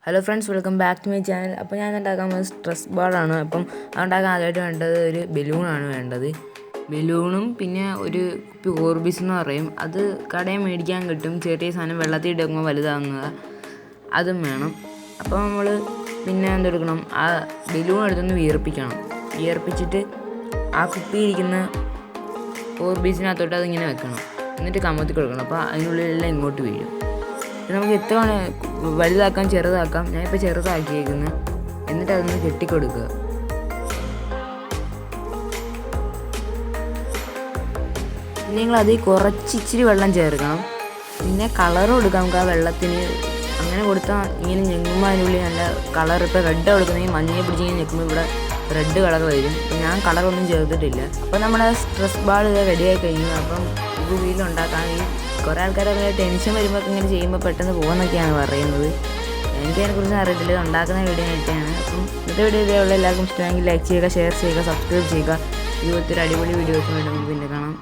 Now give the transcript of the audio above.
Hello friends, welcome back to my channel. അപ്പോൾ ഞാൻ ഉണ്ടാക്കാൻ പോകുന്നത് സ്ട്രെസ് ബാളാണ്. അപ്പം അതുണ്ടാക്കാൻ ആദ്യമായിട്ട് വേണ്ടത് ഒരു ബലൂണാണ് വേണ്ടത്. ബലൂണും പിന്നെ ഒരു കുപ്പി ഓർബിസ് എന്ന് പറയും, അത് കടയിൽ മേടിക്കാൻ കിട്ടും. ചെറിയ സാധനം വെള്ളത്തിൽ ഇടുമ്പോൾ വലുതാകുന്നത്, അതും വേണം. അപ്പോൾ നമ്മൾ പിന്നെ എന്തെടുക്കണം, ആ ബലൂൺ എടുത്തൊന്ന് വിയർപ്പിച്ചിട്ട് ആ കുപ്പി ഇരിക്കുന്ന ഓർബീസിനകത്തോട്ട് അതിങ്ങനെ വെക്കണം. എന്നിട്ട് കമത്തി കൊടുക്കണം. അപ്പോൾ അതിനുള്ളിലെല്ലാം ഇങ്ങോട്ട് വീഴും. നമുക്ക് എത്ര വലുതാക്കാം ചെറുതാക്കാം. ഞാനിപ്പോൾ ചെറുതാക്കിയേക്കുന്നത്. എന്നിട്ട് അതൊന്ന് കെട്ടിക്കൊടുക്കുക. പിന്നെ നിങ്ങൾ അതിൽ ഇച്ചിരി വെള്ളം ചേർക്കണം. പിന്നെ കളറും കൊടുക്കാം നമുക്ക് ആ വെള്ളത്തിന്. അങ്ങനെ കൊടുത്താൽ ഇങ്ങനെ ഞെങ്ങുമ്പോൾ അതിനുള്ളിൽ നല്ല കളർ. ഇപ്പോൾ റെഡ് കൊടുക്കുന്നെങ്കിൽ മഞ്ഞയെ പിടിച്ചിങ്ങനെ ഞെക്കുമ്പോൾ ഇവിടെ റെഡ് കളർ വരും. അപ്പോൾ ഞാൻ കളറൊന്നും ചേർത്തിട്ടില്ല. അപ്പോൾ നമ്മുടെ സ്ട്രെസ് ബാൾ ഇത് റെഡിയായി കഴിഞ്ഞു. അപ്പം ഇത് വീട്ടിലുണ്ടാക്കാൻ കുറേ ആൾക്കാരൊക്കെ ടെൻഷൻ വരുമ്പോൾ ഇങ്ങനെ ചെയ്യുമ്പോൾ പെട്ടെന്ന് പോകുമെന്നൊക്കെയാണ് പറയുന്നത്. എനിക്കതിനെക്കുറിച്ച് അറിയത്തില്ല. ഇത് ഉണ്ടാക്കുന്ന വീഡിയോ ആയിട്ടാണ്. അപ്പം ഇന്നത്തെ വീഡിയോ ഇതേയുള്ള എല്ലാവർക്കും ഇഷ്ടമെങ്കിൽ ലൈക്ക് ചെയ്യുക, ഷെയർ ചെയ്യുക, സബ്സ്ക്രൈബ് ചെയ്യുക. ഇതുപോലത്തെ ഒരു അടിപൊളി വീഡിയോസ് വേണ്ടി നമുക്ക് പിന്നെ കാണാം.